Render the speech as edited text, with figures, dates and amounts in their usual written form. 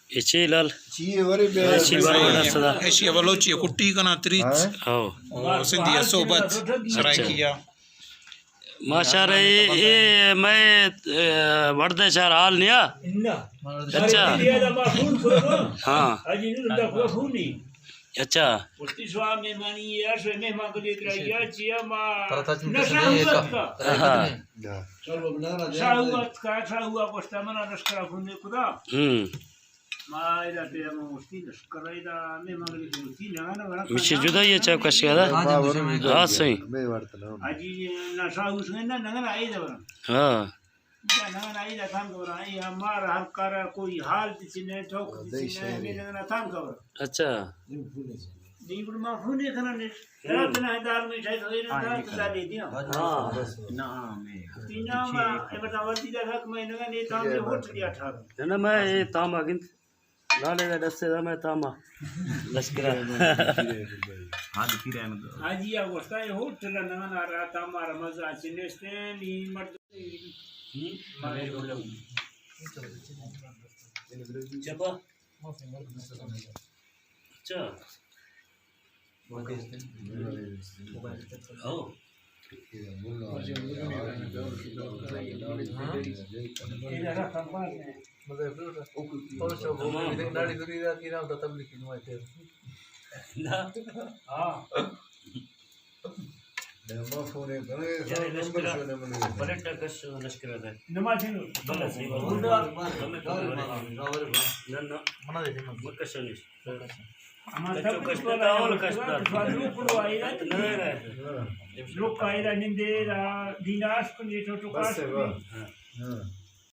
Ichilal. Eşi Valochi, Kutti Kana Trit, Sindhia Sobat, Saraikia. माशाल्लाह ये मैं वर्दे शहर हाल निया अच्छा हाँ अच्छा मिशी जुदा ये चाव कशी है हाँ सही हाँ अच्छा ना मैं ये तामा गिन नाले का दस्ते था मैं तामा लश्करा हाँ दिखी रहे हैं आज ये अवस्था है हो चला नंगा ना रहा तामा रमज़ा चिन्नेस्ते नी मर्द जबा अच्छा ओ लोग